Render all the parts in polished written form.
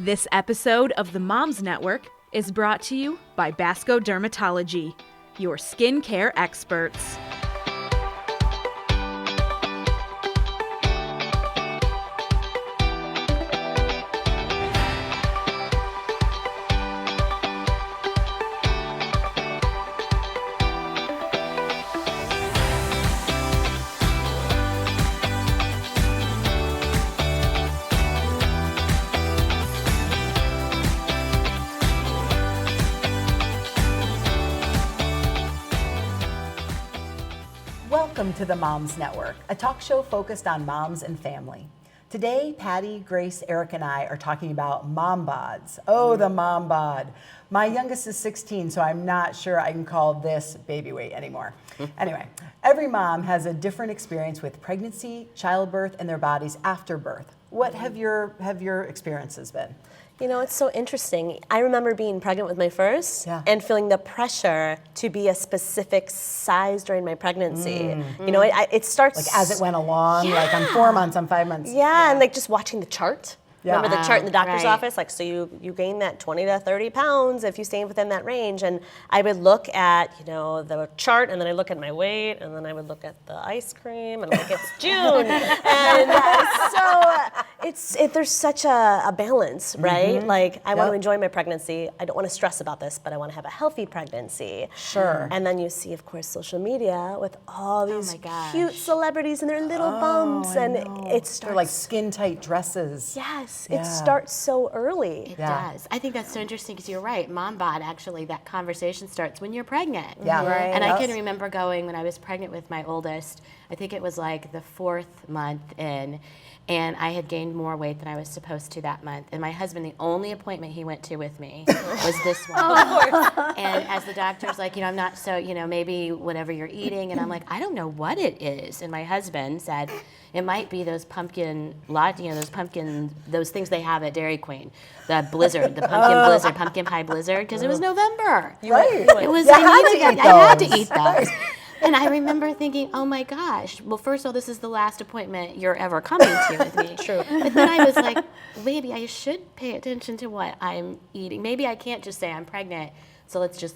This episode of the Moms Network is brought to you by Basko Dermatology, your skincare experts. Welcome to the Moms Network, a talk show focused on moms and family. Today, Patti, Grace, Eric, and I are talking about mom bods. Oh, the mom bod. My youngest is 16, so I'm not sure I can call this baby weight anymore. Anyway, every mom has a different experience with pregnancy, childbirth, and their bodies after birth. What have your experiences been? You know, it's so interesting. I remember being pregnant with my first and feeling the pressure to be a specific size during my pregnancy. You know, it starts... Like as it went along, like I'm 4 months, I'm 5 months. Yeah, and like just watching the chart. Yeah. Remember the chart in the doctor's office? Like, so you gain that 20 to 30 pounds if you stay within that range. And I would look at, you know, the chart, and then I look at my weight, and then I would look at the ice cream, and I'm like, it's June. And so there's such a balance, right? Like, I want to enjoy my pregnancy. I don't want to stress about this, but I want to have a healthy pregnancy. Sure. And then you see, of course, social media with all these cute celebrities and their little bumps, and it starts... They're like skin-tight dresses. Yes. It starts so early. It does. I think that's so interesting because you're right. Mom bod, actually, that conversation starts when you're pregnant. Yeah. Right. And I can remember going when I was pregnant with my oldest, I think it was like the 4th month in, and I had gained more weight than I was supposed to that month. And my husband, the only appointment he went to with me was this one. Of course. And as the doctor's like, you know, I'm not so, you know, maybe whatever you're eating. And I'm like, I don't know what it is. And my husband said, it might be those those things they have at Dairy Queen, the blizzard, the pumpkin blizzard, pumpkin pie blizzard, because it was November. Right. It was, I had to eat those. And I remember thinking, oh my gosh, well, first of all, this is the last appointment you're ever coming to with me. True. But then I was like, maybe I should pay attention to what I'm eating. Maybe I can't just say I'm pregnant, so let's just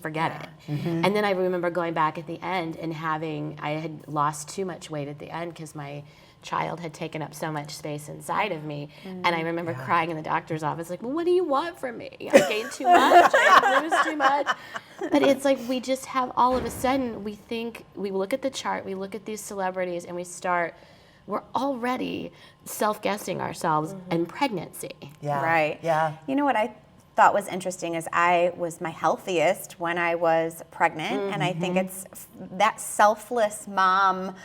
forget it. Mm-hmm. And then I remember going back at the end and I had lost too much weight at the end because my child had taken up so much space inside of me. And I remember crying in the doctor's office, like, well, what do you want from me? I gained too much, I lose too much. But it's like we just have all of a sudden, we look at the chart, we look at these celebrities, and we're already self-guessing ourselves in pregnancy. Yeah. Right. Yeah. You know what I thought was interesting is I was my healthiest when I was pregnant, and I think it's that selfless mom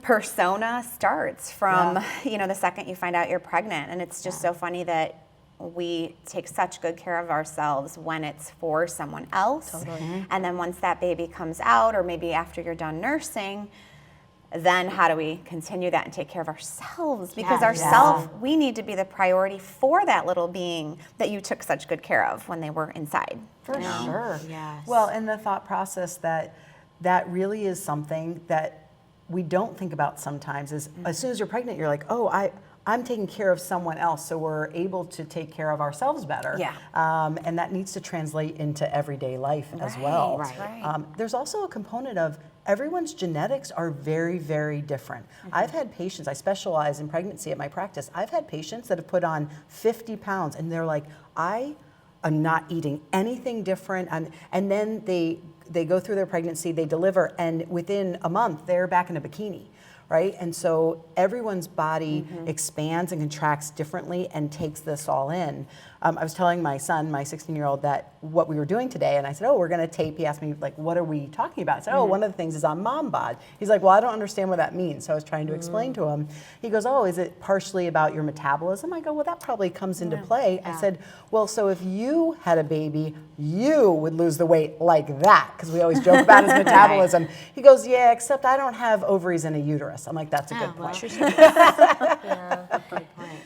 persona starts from you know, the second you find out you're pregnant, and it's just so funny that we take such good care of ourselves when it's for someone else, and then once that baby comes out, or maybe after you're done nursing, then how do we continue that and take care of ourselves? Because we need to be the priority for that little being that you took such good care of when they were inside. For sure. Yes. Well, and the thought process that really is something that we don't think about sometimes is as soon as you're pregnant, you're like, oh, I'm taking care of someone else, so we're able to take care of ourselves better. Yeah. And that needs to translate into everyday life as well. Right. There's also a component of everyone's genetics are very, very different. I've had patients, I specialize in pregnancy at my practice, I've had patients that have put on 50 pounds and they're like, I am not eating anything different. And then they go through their pregnancy, they deliver, and within a month, they're back in a bikini. Right? And so everyone's body expands and contracts differently and takes this all in. I was telling my son, my 16-year-old, that what we were doing today, and I said, oh, we're going to tape. He asked me, like, what are we talking about? I said, oh, one of the things is on mom bod. He's like, well, I don't understand what that means. So I was trying to explain to him. He goes, oh, is it partially about your metabolism? I go, well, that probably comes into play. I said, well, so if you had a baby, you would lose the weight like that, because we always joke about his metabolism. He goes, yeah, except I don't have ovaries and a uterus. uterus. I'm like, that's a good point.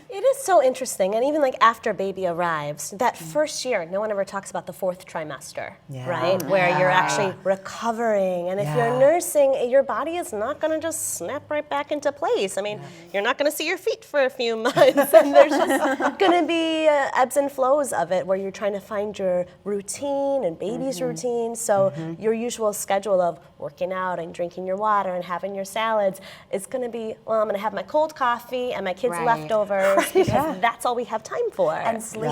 It is so interesting, and even like after baby arrives, that first year, no one ever talks about the fourth trimester, right? Where you're actually recovering, and if you're nursing, your body is not going to just snap right back into place. I mean, you're not going to see your feet for a few months, and there's just going to be ebbs and flows of it, where you're trying to find your routine and baby's routine. So your usual schedule of working out and drinking your water and having your salads is going to be, well, I'm going to have my cold coffee and my kids' leftovers. Because that's all we have time for. And sleep.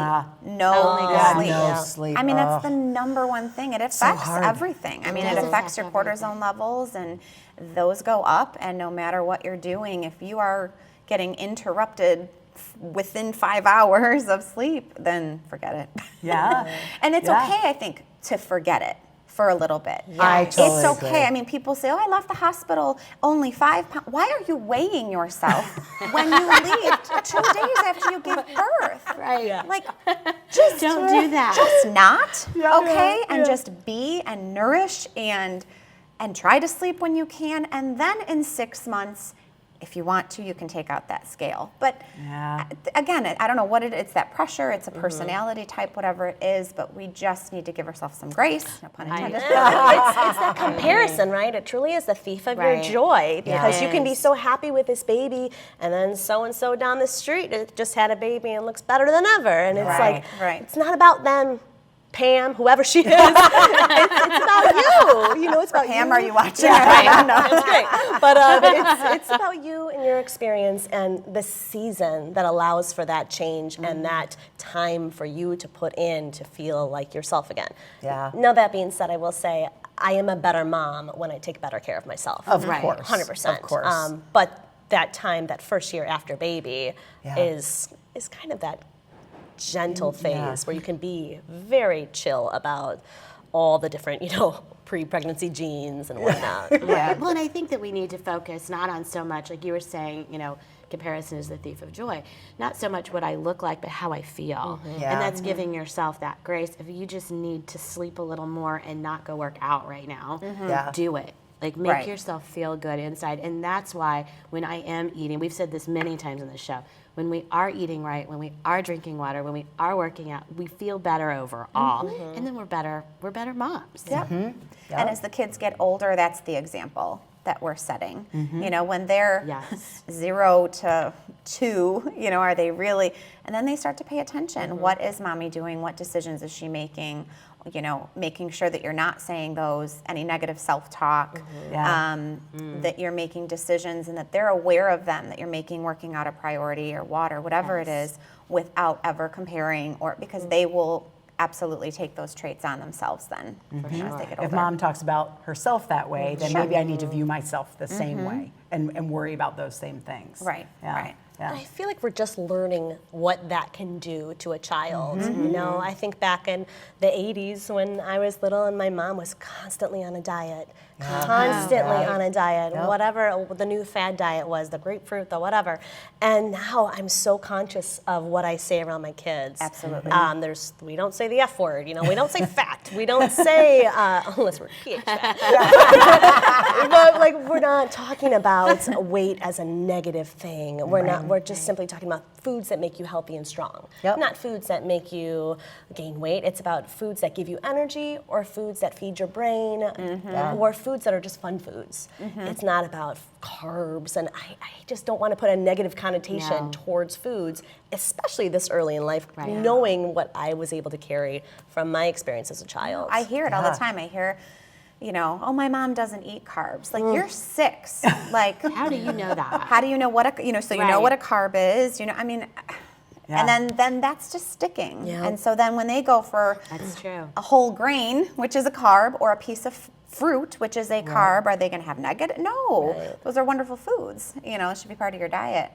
No Sleep. No sleep. I mean, it's the number one thing. It affects hard. everything. I mean, it affects your cortisone levels, and those go up. And no matter what you're doing, if you are getting interrupted within 5 hours of sleep, then forget it. Yeah. And it's okay, I think, to forget it for a little bit. I totally It's okay. agree. I mean, people say, oh, I left the hospital only 5 pounds. Why are you weighing yourself when you leave 2 days after you give birth? Right. Like, just Don't do that. Just not, okay? And just be and nourish and try to sleep when you can. And then in 6 months, if you want to, you can take out that scale. But again, I don't know what it's that pressure, it's a personality type, whatever it is, but we just need to give ourselves some grace, no pun intended. It's that comparison, right? It truly is the thief of your joy, because you can be so happy with this baby, and then so-and-so down the street just had a baby and looks better than ever. And it's like, it's not about them, Pam, whoever she is. It's about you. You know, it's about Pam, you. are you watching? Yeah, that's great. But it's about you and your experience and the season that allows for that change and that time for you to put in to feel like yourself again. Yeah. Now, that being said, I will say I am a better mom when I take better care of myself. Of course. 100%. Of course. But that time, that first year after baby, is kind of that gentle phase where you can be very chill about all the different, pre-pregnancy genes and whatnot. Well, and I think that we need to focus not on so much, like you were saying, comparison is the thief of joy. Not so much what I look like, but how I feel. And that's giving yourself that grace. If you just need to sleep a little more and not go work out right now, do it. Like, make yourself feel good inside. And that's why when I am eating, we've said this many times on the show, when we are eating right, when we are drinking water, when we are working out, we feel better overall. And then we're better moms. And as the kids get older, that's the example that we're setting. When they're 0 to 2, are they really, and then they start to pay attention. What is mommy doing? What decisions is she making? Making sure that you're not saying any negative self-talk, that you're making decisions and that they're aware of them, that you're making working out a priority or water, whatever it is, without ever comparing, or because they will absolutely take those traits on themselves then, as they get older. If mom talks about herself that way, then maybe I need to view myself the same way and worry about those same things. Right. Yeah. And I feel like we're just learning what that can do to a child. I think back in the 80s when I was little and my mom was constantly on a diet. Whatever the new fad diet was, the grapefruit, the whatever. And now I'm so conscious of what I say around my kids. Absolutely. We don't say the F word, we don't say fat. We don't say, unless we're pH fat. But we're not talking about weight as a negative thing. We're just simply talking about foods that make you healthy and strong. Not foods that make you gain weight. It's about foods that give you energy, or foods that feed your brain, or foods that are just fun foods. It's not about carbs, and I just don't want to put a negative connotation towards foods, especially this early in life, knowing what I was able to carry from my experience as a child. I hear it all the time. I hear, oh, my mom doesn't eat carbs. Like, you're 6. Like, How do you know that? how do you know what you know what a carb is? And then that's just sticking. And so then when they go for a whole grain, which is a carb, or a piece of fruit, which is a carb, are they going to have negative? No, those are wonderful foods. It should be part of your diet.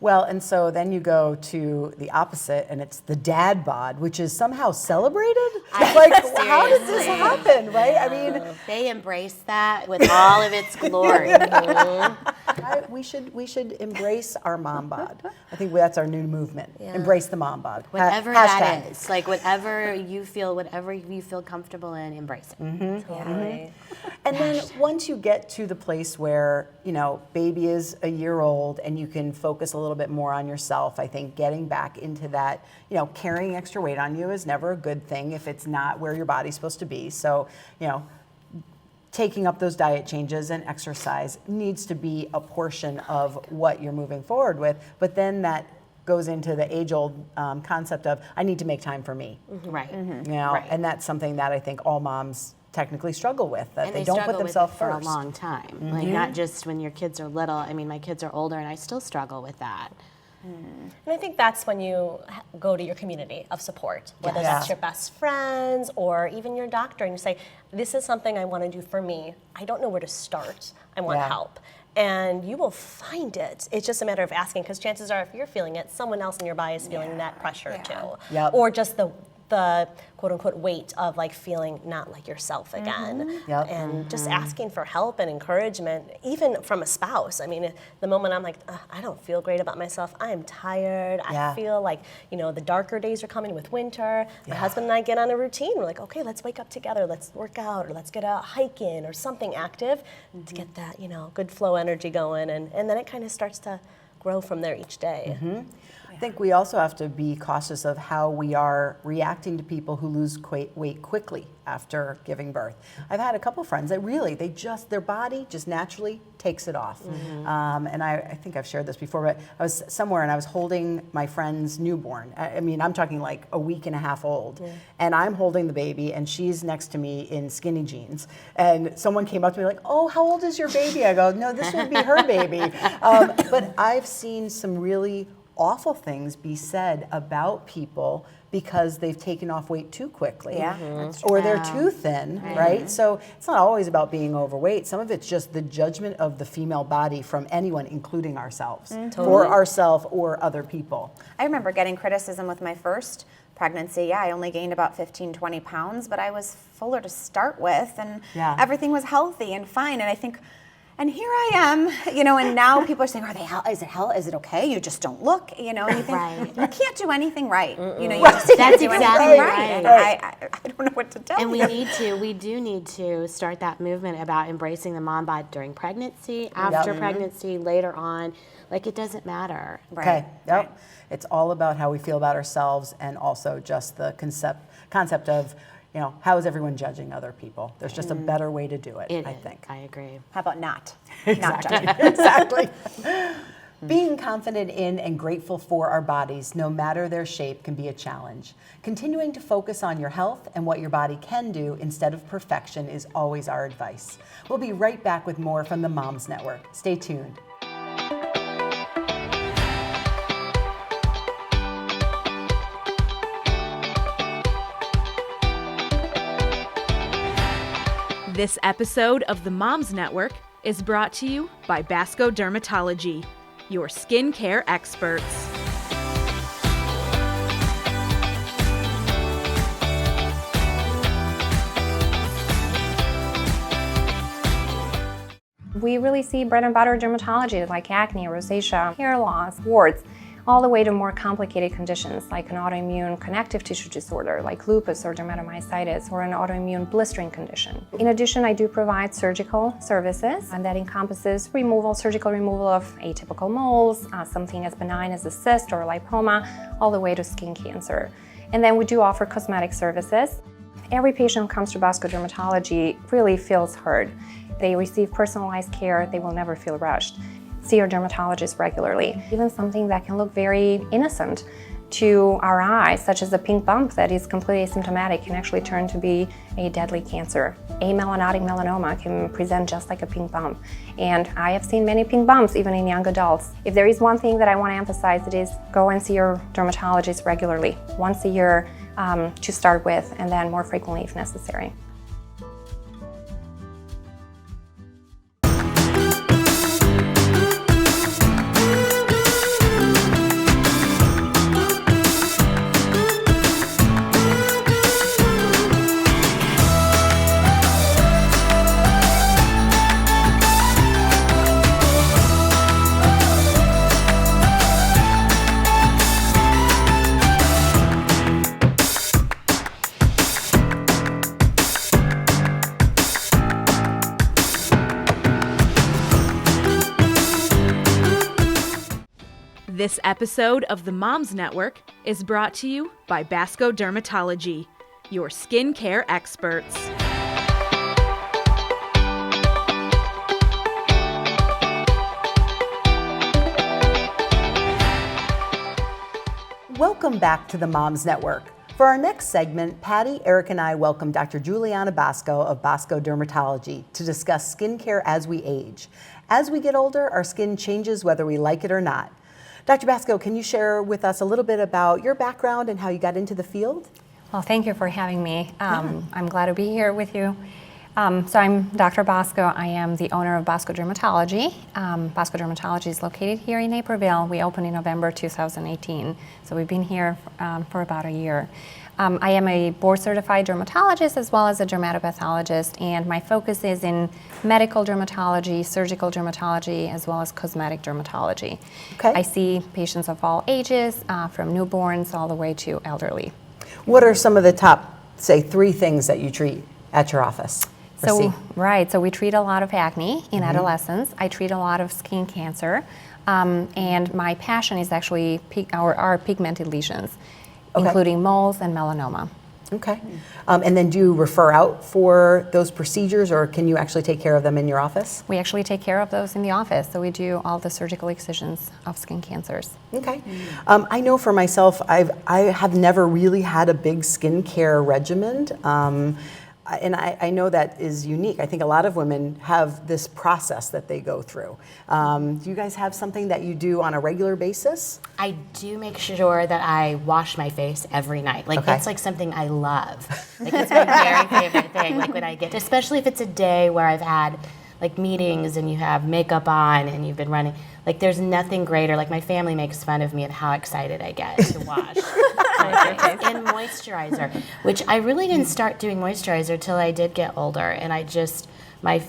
Well, and so then you go to the opposite, and it's the dad bod, which is somehow celebrated. How does this happen, right? I mean, they embrace that with all of its glory. I we should embrace our mom bod. I think that's our new movement. Yeah. Embrace the mom bod. Whatever Hashtag. that is, like whatever you feel comfortable in, embrace it. Totally. And then once you get to the place where, baby is a year old and you can focus a little bit more on yourself, I think getting back into that, carrying extra weight on you is never a good thing if it's not where your body's supposed to be. So, taking up those diet changes and exercise needs to be a portion of what you're moving forward with. But then that goes into the age-old concept of, I need to make time for me. Right. Mm-hmm. And that's something that I think all moms technically struggle with, that And they don't put themselves for first. a long time. Like not just when your kids are little. I mean, my kids are older and I still struggle with that. And I think that's when you go to your community of support, whether that's your best friends or even your doctor, and you say, this is something I want to do for me. I don't know where to start. I want help. And you will find it. It's just a matter of asking, because chances are if you're feeling it, someone else in your body is feeling that pressure too. Yep. Or just the quote unquote weight of like feeling not like yourself again. Yep. And just asking for help and encouragement, even from a spouse. I mean, the moment I'm like, I don't feel great about myself, I am tired, I feel like, the darker days are coming with winter. My husband and I get on a routine. We're like, okay, let's wake up together, let's work out, or let's get a hike in, or something active to get that, good flow energy going. And then it kind of starts to grow from there each day. I think we also have to be cautious of how we are reacting to people who lose weight quickly after giving birth. I've had a couple friends that really, their body just naturally takes it off. And I think I've shared this before, but I was somewhere and I was holding my friend's newborn. I mean, I'm talking like a week and a half old. And I'm holding the baby and she's next to me in skinny jeans. And someone came up to me like, oh, how old is your baby? I go, no, this would be her baby. But I've seen some really awful things be said about people because they've taken off weight too quickly, or they're too thin, right? So it's not always about being overweight. Some of it's just the judgment of the female body from anyone, including ourselves, for ourselves or other people. I remember getting criticism with my first pregnancy. Yeah, I only gained about 15, 20 pounds, but I was fuller to start with, and everything was healthy and fine. And I think, and here I am, and now people are saying, is it okay? You just don't look, and you think, you can't do anything right. You just can't do anything right. And I don't know what to tell you. And we do need to start that movement about embracing the mom bod during pregnancy, after pregnancy, later on. Like, it doesn't matter. Okay, It's all about how we feel about ourselves, and also just the concept of, how is everyone judging other people? There's just a better way to do it, I think. I agree. How about not? Exactly. Exactly. Being confident in and grateful for our bodies, no matter their shape, can be a challenge. Continuing to focus on your health and what your body can do instead of perfection is always our advice. We'll be right back with more from the Moms Network. Stay tuned. This episode of the Moms Network is brought to you by Basko Dermatology, your skincare experts. We really see bread and butter dermatology like acne, rosacea, hair loss, warts, all the way to more complicated conditions like an autoimmune connective tissue disorder like lupus or dermatomyositis, or an autoimmune blistering condition. In addition, I do provide surgical services, and that encompasses surgical removal of atypical moles, something as benign as a cyst or a lipoma, all the way to skin cancer. And then we do offer cosmetic services. Every patient who comes to Basko Dermatology really feels heard. They receive personalized care. They will never feel rushed. See your dermatologist regularly. Even something that can look very innocent to our eyes, such as a pink bump that is completely asymptomatic, can actually turn to be a deadly cancer. A melanotic melanoma can present just like a pink bump. And I have seen many pink bumps even in young adults. If there is one thing that I want to emphasize, it is go and see your dermatologist regularly, once a year to start with, and then more frequently if necessary. This episode of the Moms Network is brought to you by Basko Dermatology, your skincare experts. Welcome back to the Moms Network. For our next segment, Patti, Eric, and I welcome Dr. Giuliana Basco of Basko Dermatology to discuss skincare as we age. As we get older, our skin changes whether we like it or not. Dr. Basco, can you share with us a little bit about your background and how you got into the field? Well, thank you for having me. I'm glad to be here with you. So I'm Dr. Basco. I am the owner of Basko Dermatology. Basko Dermatology is located here in Naperville. We opened in November 2018, so we've been here for about a year. I am a board-certified dermatologist as well as a dermatopathologist, and my focus is in medical dermatology, surgical dermatology, as well as cosmetic dermatology. Okay. I see patients of all ages, from newborns all the way to elderly. What are some of the top, say, 3 things that you treat at your office? So we treat a lot of acne in adolescents. I treat a lot of skin cancer, and my passion is actually our pigmented lesions, including moles and melanoma. Okay. And then do you refer out for those procedures, or can you actually take care of them in your office? We actually take care of those in the office, so we do all the surgical excisions of skin cancers. Okay. I know for myself, I have never really had a big skincare regimen. And I know that is unique. I think a lot of women have this process that they go through. Do you guys have something that you do on a regular basis? I do make sure that I wash my face every night. That's like something I love. It's my very favorite thing. Like when I get, especially if it's a day where I've had like meetings and you have makeup on and you've been running. Like there's nothing greater. Like my family makes fun of me and how excited I get to wash my face. And moisturizer, which I really didn't start doing moisturizer till I did get older, and I just my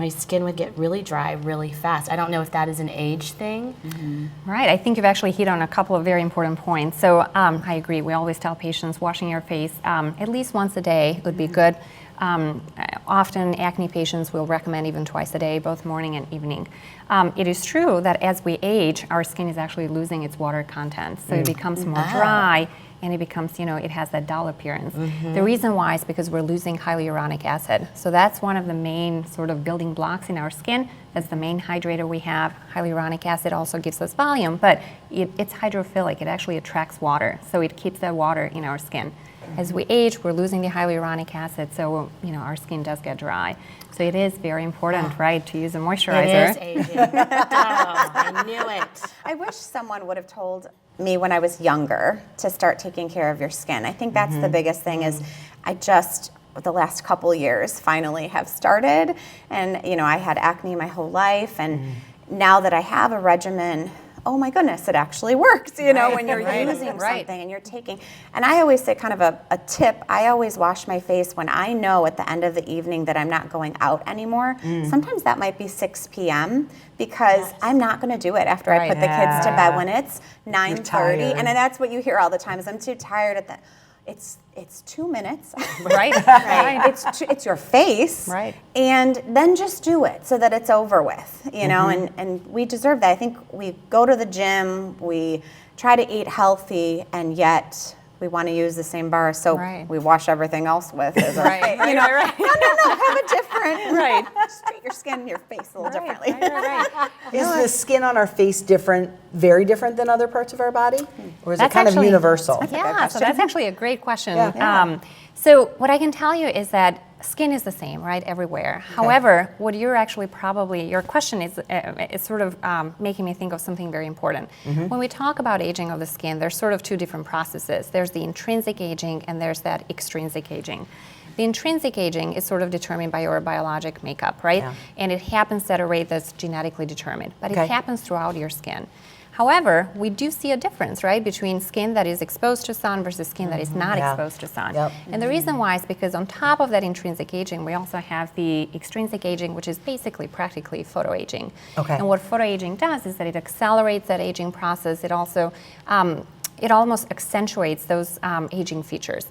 skin would get really dry really fast. I don't know if that is an age thing. Right, I think you've actually hit on a couple of very important points. So I agree, we always tell patients washing your face at least once a day would be good. Often acne patients will recommend even twice a day, both morning and evening. It is true that as we age, our skin is actually losing its water content, so it becomes more dry, and it becomes, it has that dull appearance. The reason why is because we're losing hyaluronic acid. So that's one of the main sort of building blocks in our skin. That's the main hydrator we have. Hyaluronic acid also gives us volume, but it's hydrophilic. It actually attracts water, so it keeps that water in our skin. As we age, we're losing the hyaluronic acid, so our skin does get dry. So it is very important, right, to use a moisturizer. It is aging. I knew it. I wish someone would have told me when I was younger to start taking care of your skin. I think that's the biggest thing is I just, the last couple years, finally have started. And, I had acne my whole life. And now that I have a regimen, oh my goodness, it actually works, when you're using something and you're taking. And I always say kind of a tip, I always wash my face when I know at the end of the evening that I'm not going out anymore. Sometimes that might be 6 p.m. because I'm not going to do it after I put the kids to bed when it's 9:30. And that's what you hear all the time is I'm too tired at that. It's 2 minutes. Right. It's your face. Right. And then just do it so that it's over with, and we deserve that. I think we go to the gym, we try to eat healthy, and yet we want to use the same bar of soap we wash everything else with. As our face. No, have a different. Just treat your skin and your face a little differently. Is the skin on our face very different than other parts of our body? Or is it That's kind actually, of universal? Yeah, so that's actually a great question. Yeah. So what I can tell you is that skin is the same, right, everywhere. However, what you're actually your question is sort of making me think of something very important. When we talk about aging of the skin, there's sort of 2 different processes. There's the intrinsic aging and there's that extrinsic aging. The intrinsic aging is sort of determined by your biologic makeup, right? Yeah. And it happens at a rate that's genetically determined, but it happens throughout your skin. However, we do see a difference, right, between skin that is exposed to sun versus skin that is not exposed to sun. And the reason why is because on top of that intrinsic aging, we also have the extrinsic aging, which is basically practically photoaging. And what photoaging does is that it accelerates that aging process. It also it almost accentuates those aging features.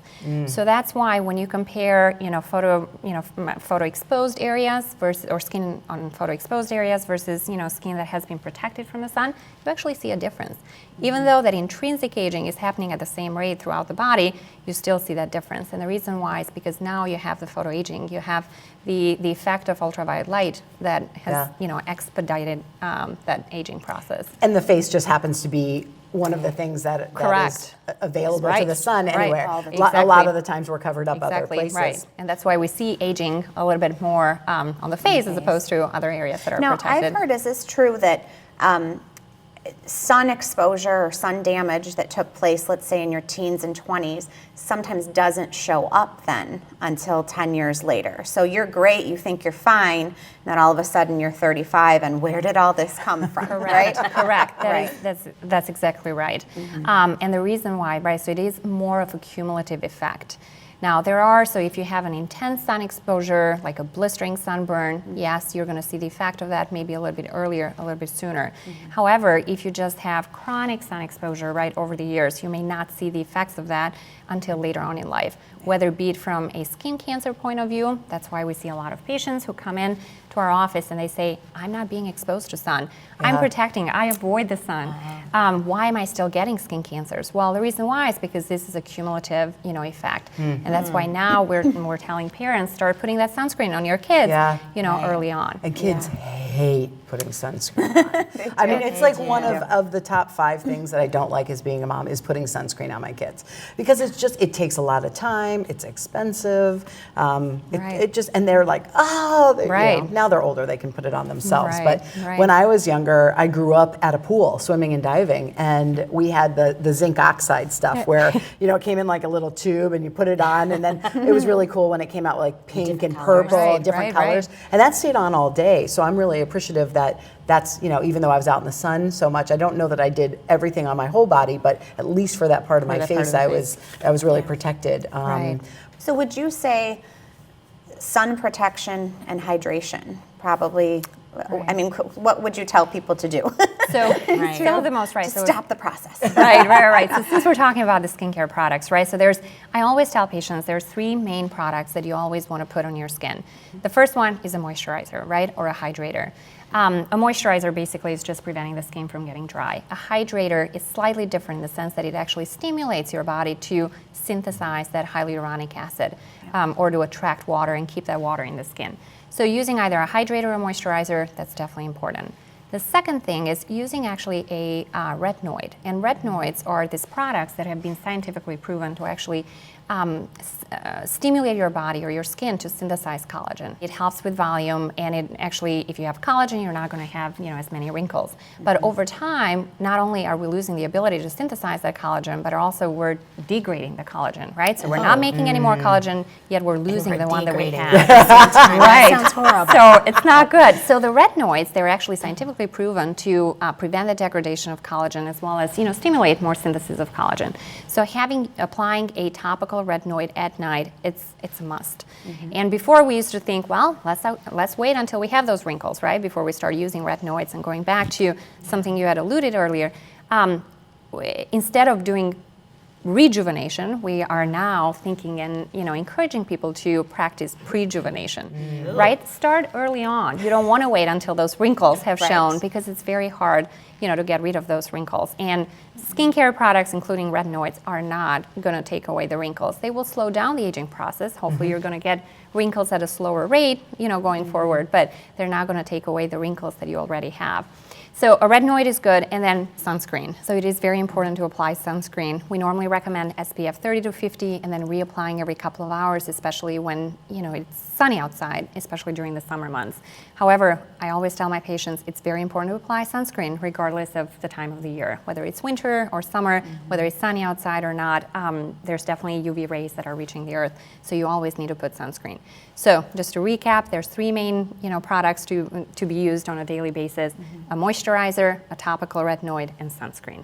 So that's why when you compare, photo exposed areas versus, or skin on photo exposed areas versus, skin that has been protected from the sun, you actually see a difference. Even though that intrinsic aging is happening at the same rate throughout the body, you still see that difference. And the reason why is because now you have the photoaging, you have the effect of ultraviolet light that has, expedited that aging process. And the face just happens to be one of the things that is available to the sun anywhere. A lot of the times we're covered up other places. Right. And that's why we see aging a little bit more on the face as opposed to other areas that are protected. Now, I've heard, is this true that sun exposure or sun damage that took place, let's say in your teens and 20s, sometimes doesn't show up then until 10 years later. So you're great, you think you're fine, and then all of a sudden you're 35, and where did all this come from, right? Correct. That's exactly right. And the reason why, right, so it is more of a cumulative effect. Now so if you have an intense sun exposure, like a blistering sunburn, yes, you're going to see the effect of that maybe a little bit earlier, a little bit sooner. However, if you just have chronic sun exposure right over the years, you may not see the effects of that until later on in life, whether it be it from a skin cancer point of view. That's why we see a lot of patients who come in to our office and they say, I'm not being exposed to sun. I'm protecting, I avoid the sun. Why am I still getting skin cancers? Well, the reason why is because this is a cumulative, effect. And that's why now we're telling parents, start putting that sunscreen on your kids, early on. And kids hate putting sunscreen on. I mean, it's like one of the top 5 things that I don't like as being a mom is putting sunscreen on my kids. Because it takes a lot of time, it's expensive, it just, and they're like, now they're older, they can put it on themselves. But when I was younger, I grew up at a pool, swimming and diving, and we had the zinc oxide stuff where, it came in like a little tube and you put it on, and then it was really cool when it came out like pink and purple, different colors. And that stayed on all day, so I'm really appreciative that's, even though I was out in the sun so much, I don't know that I did everything on my whole body, but at least for that part of my face, I was really protected. So would you say sun protection and hydration probably, I mean, what would you tell people to do? So some of the most, to stop the process. Right. So since we're talking about the skincare products, right? So I always tell patients there's 3 main products that you always want to put on your skin. The first one is a moisturizer, right? Or a hydrator. A moisturizer basically is just preventing the skin from getting dry. A hydrator is slightly different in the sense that it actually stimulates your body to synthesize that hyaluronic acid or to attract water and keep that water in the skin. So using either a hydrator or a moisturizer, that's definitely important. The second thing is using actually a retinoid. And retinoids are these products that have been scientifically proven to actually stimulate your body or your skin to synthesize collagen. It helps with volume, and it actually, if you have collagen, you're not going to have as many wrinkles. But over time, not only are we losing the ability to synthesize that collagen, but also we're degrading the collagen, right? So we're not making any more collagen, yet we're losing the one that we have. Right. That sounds horrible. So it's not good. So the retinoids, they're actually scientifically proven to prevent the degradation of collagen as well as stimulate more synthesis of collagen. So applying a topical retinoid at night, it's a must. And before we used to think, well, let's wait until we have those wrinkles, right? Before we start using retinoids. And going back to something you had alluded earlier, instead of doing rejuvenation, we are now thinking and encouraging people to practice prejuvenation, right? Start early on. You don't want to wait until those wrinkles have shown, because it's very hard, to get rid of those wrinkles. And skincare products, including retinoids, are not going to take away the wrinkles. They will slow down the aging process. Hopefully, you're going to get wrinkles at a slower rate, going forward, but they're not going to take away the wrinkles that you already have. So a retinoid is good, and then sunscreen. So it is very important to apply sunscreen. We normally recommend SPF 30 to 50 and then reapplying every couple of hours, especially when it's sunny outside, especially during the summer months. However, I always tell my patients it's very important to apply sunscreen regardless of the time of the year, whether it's winter or summer, whether it's sunny outside or not. There's definitely UV rays that are reaching the earth, so you always need to put sunscreen. So just to recap, there's 3 main products to be used on a daily basis: a moisturizer, a topical retinoid, and sunscreen.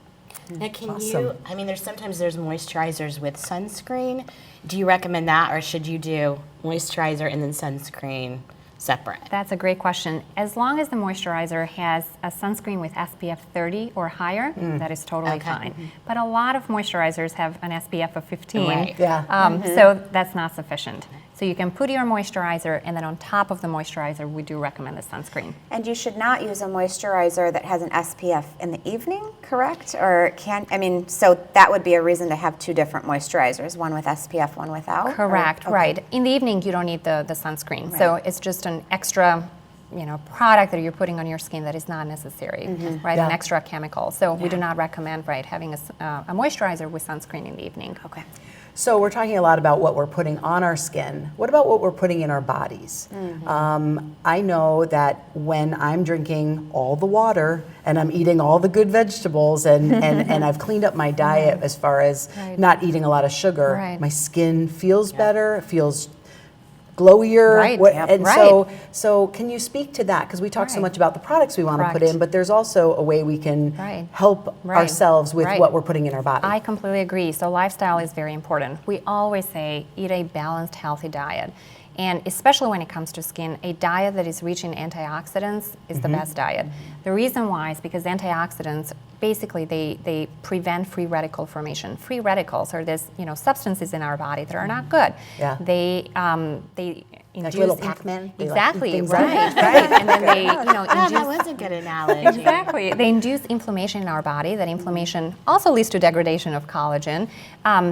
Now, there's moisturizers with sunscreen. Do you recommend that, or should you do moisturizer and then sunscreen separate? That's a great question. As long as the moisturizer has a sunscreen with SPF 30 or higher, that is totally fine. But a lot of moisturizers have an SPF of 15, Right. Yeah. so that's not sufficient. So you can put your moisturizer, and then on top of the moisturizer, we do recommend the sunscreen. And you should not use a moisturizer that has an SPF in the evening, correct? Or so that would be a reason to have two different moisturizers, one with SPF, one without? Correct, Or- right. In the evening, you don't need the sunscreen. So it's just an extra product that you're putting on your skin that is not necessary, right? Yeah. An extra chemical. So we do not recommend, having a moisturizer with sunscreen in the evening. Okay. So we're talking a lot about what we're putting on our skin. What about what we're putting in our bodies? I know that when I'm drinking all the water and I'm eating all the good vegetables and I've cleaned up my diet as far as not eating a lot of sugar, Right. my skin feels better, it feels glowier. Right. And Right. so can you speak to that? Because we talk so Right. much about the products we want to put Correct. in, but there's also a way we can Right. help Right. ourselves with Right. what we're putting in our body. I completely agree. So lifestyle is very important. We always say eat a balanced, healthy diet. And especially when it comes to skin, a diet that is rich in antioxidants is the best diet. The reason why is because antioxidants, basically they prevent free radical formation. Free radicals are these substances in our body that are not good. Yeah. They induce little Pac-Man? They, like, eat exactly, things right, up? right. And then they That induce was a good analogy. Exactly. They induce inflammation in our body. That inflammation also leads to degradation of collagen.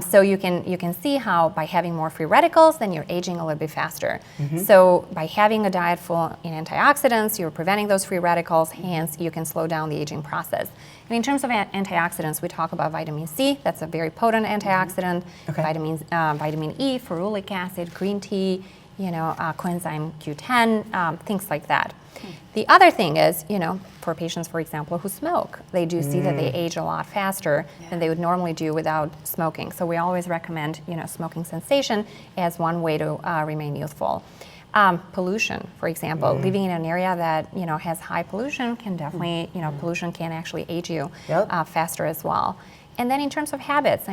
So you can see how by having more free radicals, then you're aging a little bit faster. So by having a diet full in antioxidants, you're preventing those free radicals. Hence, you can slow down the aging process. And in terms of antioxidants, we talk about vitamin C. That's a very potent antioxidant. Okay. Vitamin E, ferulic acid, green tea. Coenzyme Q10, things like that. The other thing is, for patients, for example, who smoke, they do see that they age a lot faster than they would normally do without smoking. So we always recommend, smoking cessation as one way to remain youthful. Pollution, for example, living in an area that, has high pollution can definitely, pollution can actually age you faster as well. And then in terms of habits,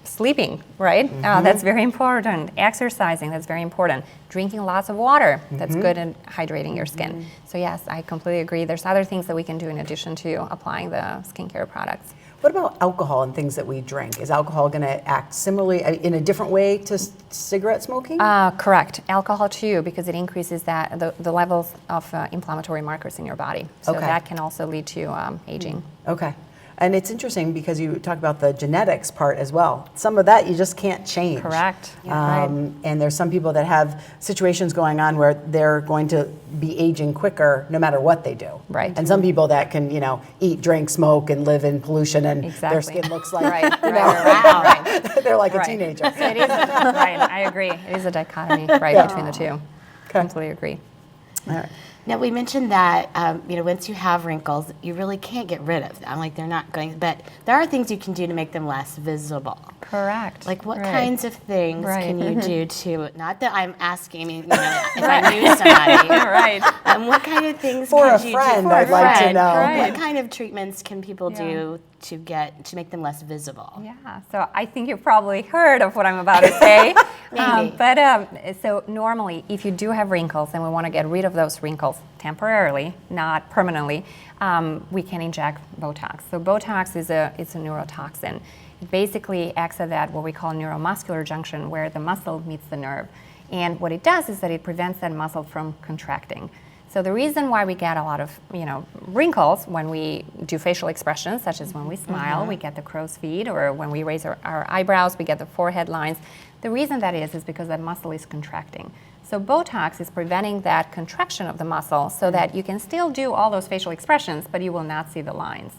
sleeping, right? That's very important. Exercising, that's very important. Drinking lots of water, that's good at hydrating your skin. So yes, I completely agree. There's other things that we can do in addition to applying the skincare products. What about alcohol and things that we drink? Is alcohol going to act similarly in a different way to cigarette smoking? Correct. Alcohol too, because it increases the levels of inflammatory markers in your body. So that can also lead to aging. Okay. And it's interesting because you talk about the genetics part as well. Some of that you just can't change. Correct. And there's some people that have situations going on where they're going to be aging quicker no matter what they do. Right. And some people that can, eat, drink, smoke, and live in pollution, and their skin looks like they're like a teenager. So it is right. I agree. It is a dichotomy between the two. Completely agree. All right. Now, we mentioned that, once you have wrinkles, you really can't get rid of them. Like, they're not going, but there are things you can do to make them less visible. Correct. Like, what kinds of things can you do to, not that I'm asking, if I knew somebody. Right. What kind of things For could a you friend, do? For I'd a like to friend. know. What kind of treatments can people do to make them less visible? Yeah, so I think you've probably heard of what I'm about to say. Maybe. So normally, if you do have wrinkles and we want to get rid of those wrinkles temporarily, not permanently, we can inject Botox. So Botox is a neurotoxin. It basically acts at that what we call neuromuscular junction, where the muscle meets the nerve. And what it does is that it prevents that muscle from contracting. So the reason why we get a lot of wrinkles when we do facial expressions, such as when we smile, we get the crow's feet, or when we raise our eyebrows, we get the forehead lines. The reason that is because that muscle is contracting. So Botox is preventing that contraction of the muscle so that you can still do all those facial expressions, but you will not see the lines.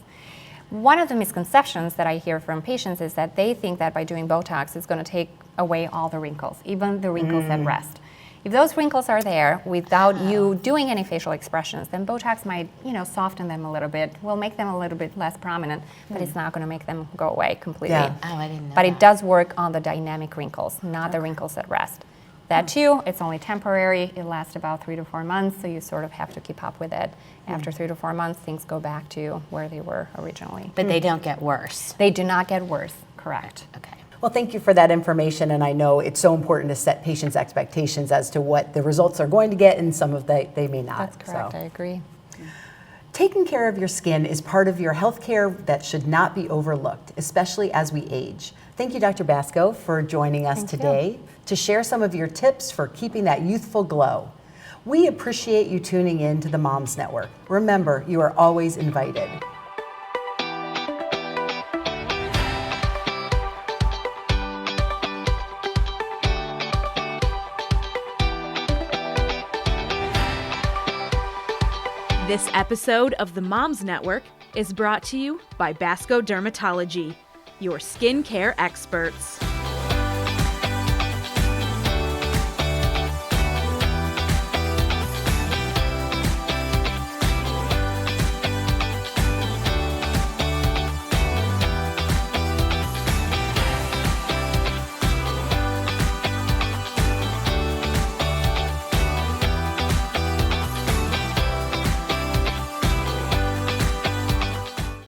One of the misconceptions that I hear from patients is that they think that by doing Botox, it's going to take away all the wrinkles, even the wrinkles at rest. If those wrinkles are there without you doing any facial expressions, then Botox might, soften them a little bit, will make them a little bit less prominent, but it's not going to make them go away completely. Yeah. Oh, I didn't know But that. it does work on the dynamic wrinkles, not the wrinkles at rest. That too, it's only temporary. It lasts about 3 to 4 months, so you sort of have to keep up with it. After 3 to 4 months, things go back to where they were originally. But they don't get worse. They do not get worse, correct. Okay. Well, thank you for that information, and I know it's so important to set patients' expectations as to what the results are going to get, and some of they may not. That's correct, So. I agree. Taking care of your skin is part of your health care that should not be overlooked, especially as we age. Thank you, Dr. Basco, for joining us today to share some of your tips for keeping that youthful glow. We appreciate you tuning in to the Moms Network. Remember, you are always invited. This episode of the Moms Network is brought to you by Basko Dermatology, your skincare experts.